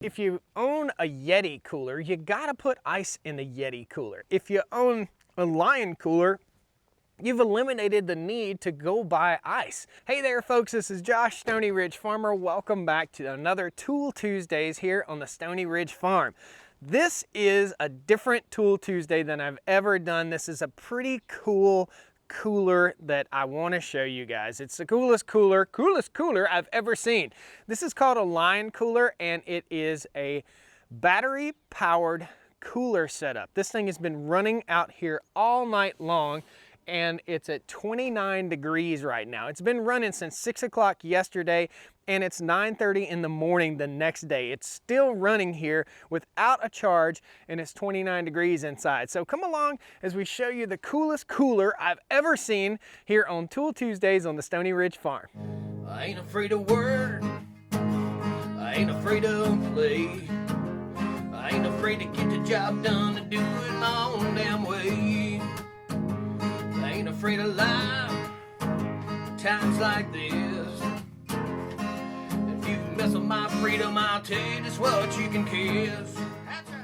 If you own a Yeti cooler, you gotta put ice in the Yeti cooler. If you own a Lion cooler, you've eliminated the need to go buy ice. Hey there folks, this is Josh, Stoney Ridge Farmer. Welcome back to another Tool Tuesdays here on the Stoney Ridge Farm. This is a different Tool Tuesday than I've ever done. This is a pretty cool cooler that I want to show you guys. It's the coolest cooler I've ever seen. This is called a Lion cooler, and it is a battery powered cooler setup. This thing has been running out here all night long, and it's at 29 degrees right now. It's been running since 6 o'clock yesterday, and it's 9:30 in the morning the next day. It's still running here without a charge, and it's 29 degrees inside. So come along as we show you the coolest cooler I've ever seen here on Tool Tuesdays on the Stoney Ridge Farm. I ain't afraid of work, I ain't afraid of play, I ain't afraid to get the job done and do it my own damn way. I ain't afraid of life, times like this. If you mess with my freedom, I'll tell you just what you can kiss.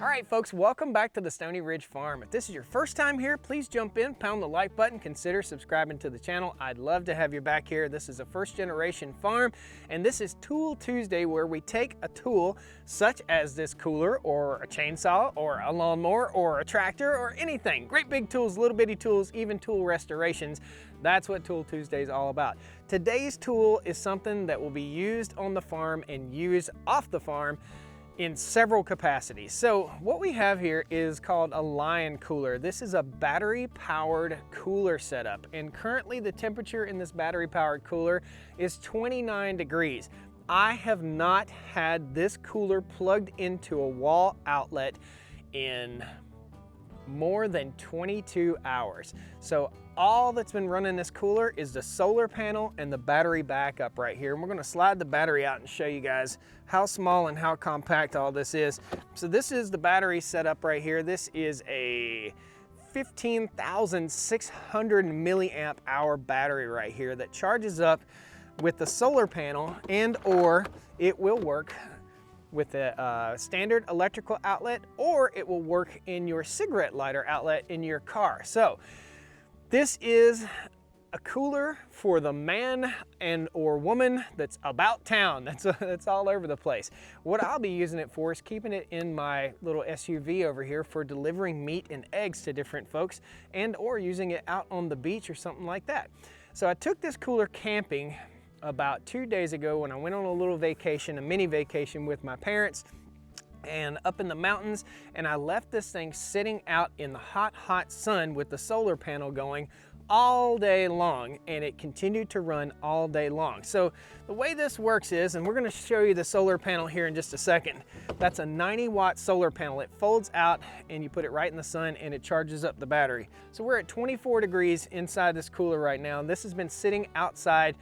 All right, folks, welcome back to the Stoney Ridge Farm. If this is your first time here, please jump in, pound the like button, consider subscribing to the channel. I'd love to have you back here. This is a first-generation farm, and this is Tool Tuesday, where we take a tool such as this cooler or a chainsaw or a lawnmower or a tractor or anything. Great big tools, little bitty tools, even tool restorations. That's what Tool Tuesday is all about. Today's tool is something that will be used on the farm and used off the farm in several capacities. So what we have here is called a Lion cooler. This is a battery powered cooler setup, and currently the temperature in this battery powered cooler is 29 degrees. I have not had this cooler plugged into a wall outlet in more than 22 hours. So all that's been running this cooler is the solar panel and the battery backup right here. And we're gonna slide the battery out and show you guys how small and how compact all this is. So this is the battery setup right here. This is a 15,600 milliamp hour battery right here that charges up with the solar panel, and or it will work with a standard electrical outlet, or it will work in your cigarette lighter outlet in your car. So this is a cooler for the man and or woman that's about town, that's all over the place. What I'll be using it for is keeping it in my little SUV over here for delivering meat and eggs to different folks, and or using it out on the beach or something like that. So I took this cooler camping about 2 days ago when I went on a little vacation, a mini vacation with my parents and up in the mountains, and I left this thing sitting out in the hot sun with the solar panel going all day long, and it continued to run all day long. So the way this works is, and we're going to show you the solar panel here in just a second. That's a 90 watt solar panel. It folds out and you put it right in the sun and it charges up the battery. So we're at 24 degrees inside this cooler right now, and this has been sitting outside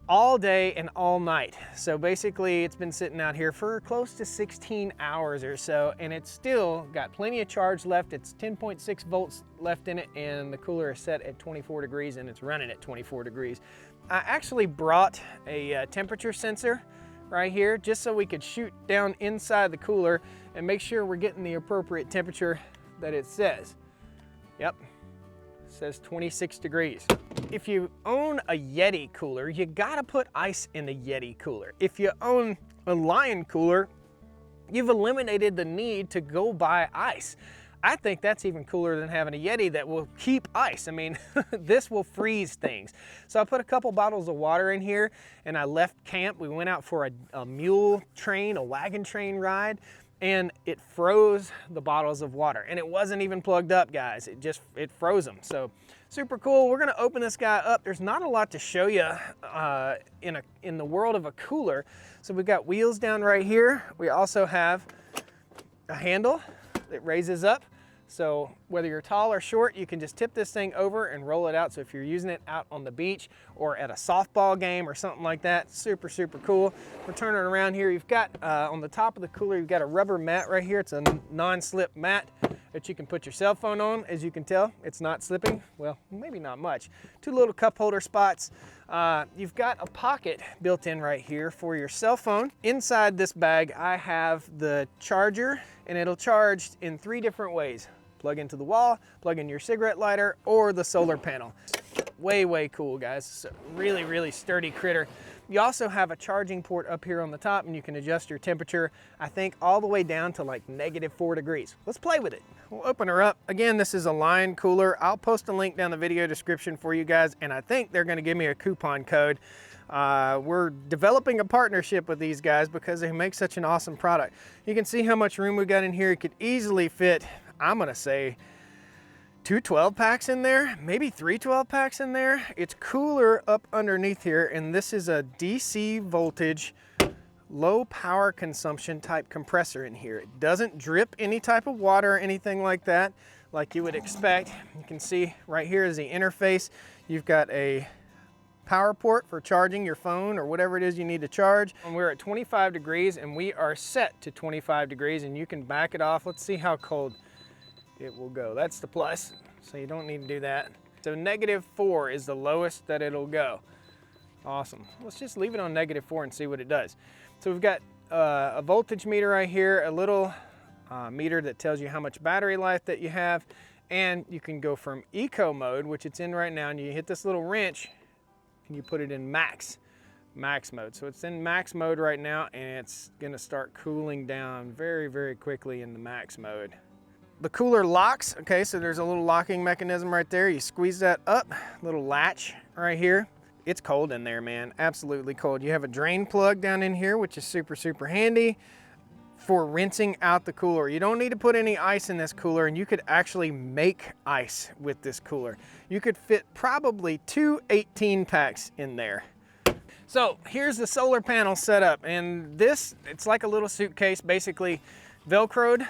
all day and all night. So basically it's been sitting out here for close to 16 hours or so, and it's still got plenty of charge left. It's 10.6 volts left in it, and the cooler is set at 24 degrees and it's running at 24 degrees. I actually brought a temperature sensor right here just so we could shoot down inside the cooler and make sure we're getting the appropriate temperature that it says. Yep, it says 26 degrees. If you own a Yeti cooler, you gotta put ice in the Yeti cooler. If you own a Lion cooler, you've eliminated the need to go buy ice. I think that's even cooler than having a Yeti that will keep ice. I mean, this will freeze things. So I put a couple bottles of water in here, and I left camp. We went out for a mule train, a wagon train ride, and it froze the bottles of water. And it wasn't even plugged up, guys. It froze them. So super cool. We're gonna open this guy up. There's not a lot to show you in the world of a cooler. So we've got wheels down right here. We also have a handle that raises up. So whether you're tall or short, you can just tip this thing over and roll it out. So if you're using it out on the beach or at a softball game or something like that, super, super cool. We're turning around here. You've got, on the top of the cooler, you've got a rubber mat right here. It's a non-slip mat. that you can put your cell phone on. As you can tell, it's not slipping. Well, maybe not much. 2 little cup holder spots. You've got a pocket built in right here for your cell phone. Inside this bag, I have the charger, and it'll charge in 3 different ways. Plug into the wall, plug in your cigarette lighter, or the solar panel. Way cool, guys. It's a really sturdy critter. You also have a charging port up here on the top, and you can adjust your temperature, I think, all the way down to like -4 degrees. Let's play with it. We'll open her up. Again, this is a Lion cooler. I'll post a link down the video description for you guys, and I think they're gonna give me a coupon code. We're developing a partnership with these guys because they make such an awesome product. You can see how much room we got in here. It could easily fit, I'm gonna say, 2 12-packs in there, maybe 3 12-packs in there. It's cooler up underneath here, and this is a DC voltage, low power consumption type compressor in here. It doesn't drip any type of water or anything like that, like you would expect. You can see right here is the interface. You've got a power port for charging your phone or whatever it is you need to charge. And we're at 25 degrees, and we are set to 25 degrees, and you can back it off. Let's see how cold it will go. That's the plus, so you don't need to do that. So -4 is the lowest that it'll go. Awesome. Let's just leave it on -4 and see what it does. So we've got a voltage meter right here, a little meter that tells you how much battery life that you have, and you can go from eco mode, which it's in right now, and you hit this little wrench and you put it in max mode. So it's in max mode right now, and it's gonna start cooling down very quickly in the max mode. The cooler locks, okay, so there's a little locking mechanism right there. You squeeze that up, little latch right here. It's cold in there, man, absolutely cold. You have a drain plug down in here, which is super handy for rinsing out the cooler. You don't need to put any ice in this cooler, and you could actually make ice with this cooler. You could fit probably 2 18-packs in there. So here's the solar panel set up, and it's like a little suitcase, basically Velcroed,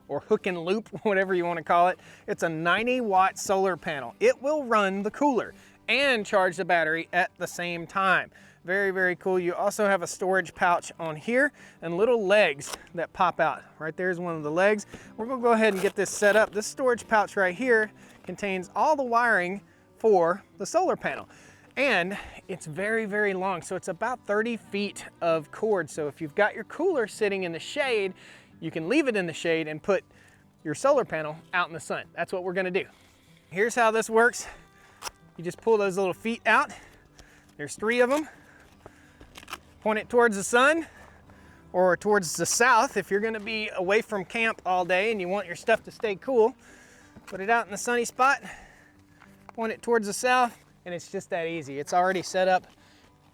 or hook and loop, whatever you want to call it. It's a 90-watt solar panel. It will run the cooler and charge the battery at the same time. Very cool. You also have a storage pouch on here and little legs that pop out. Right there's one of the legs. We're gonna go ahead and get this set up. This storage pouch right here contains all the wiring for the solar panel. And it's very long, so it's about 30 feet of cord. So if you've got your cooler sitting in the shade, you can leave it in the shade and put your solar panel out in the sun. That's what we're gonna do. Here's how this works. You just pull those little feet out. There's 3 of them. Point it towards the sun or towards the south if you're gonna be away from camp all day and you want your stuff to stay cool. Put it out in the sunny spot, point it towards the south, and it's just that easy. It's already set up,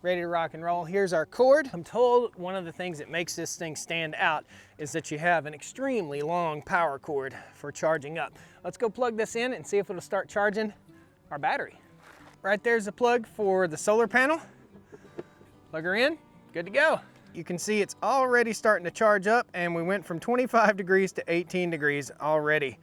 ready to rock and roll. Here's our cord. I'm told one of the things that makes this thing stand out is that you have an extremely long power cord for charging up. Let's go plug this in and see if it'll start charging our battery. Right there's the plug for the solar panel. Plug her in, good to go. You can see it's already starting to charge up, and we went from 25 degrees to 18 degrees already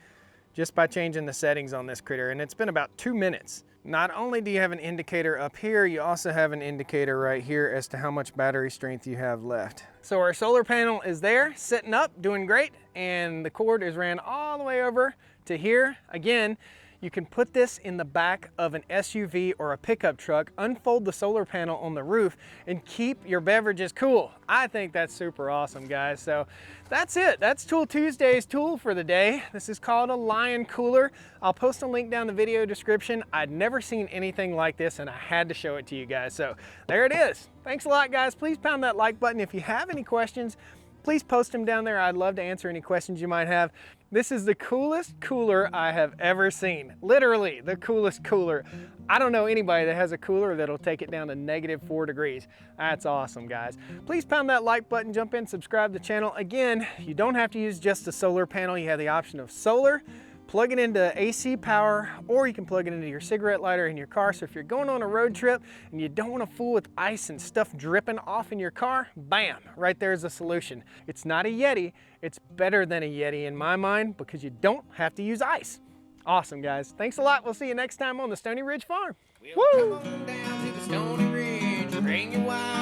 just by changing the settings on this critter, and it's been about 2 minutes. Not only do you have an indicator up here, you also have an indicator right here as to how much battery strength you have left. So our solar panel is there, sitting up, doing great, and the cord is ran all the way over to here. Again, you can put this in the back of an SUV or a pickup truck, unfold the solar panel on the roof, and keep your beverages cool. I think that's super awesome, guys. So that's it. That's Tool Tuesday's tool for the day. This is called a Lion cooler. I'll post a link down in the video description. I'd never seen anything like this, and I had to show it to you guys. So there it is. Thanks a lot, guys. Please pound that like button. If you have any questions, please post them down there. I'd love to answer any questions you might have. This is the coolest cooler I have ever seen. Literally the coolest cooler. I don't know anybody that has a cooler that'll take it down to -4 degrees. That's awesome, guys. Please pound that like button, jump in, subscribe to the channel. Again, you don't have to use just the solar panel. You have the option of solar, plug it into AC power, or you can plug it into your cigarette lighter in your car. So if you're going on a road trip and you don't want to fool with ice and stuff dripping off in your car, bam, right there's the solution. It's not a Yeti, it's better than a Yeti in my mind because you don't have to use ice. Awesome, guys. Thanks a lot. We'll see you next time on the Stoney Ridge Farm. We'll come on down to the Stoney Ridge, bring your wife.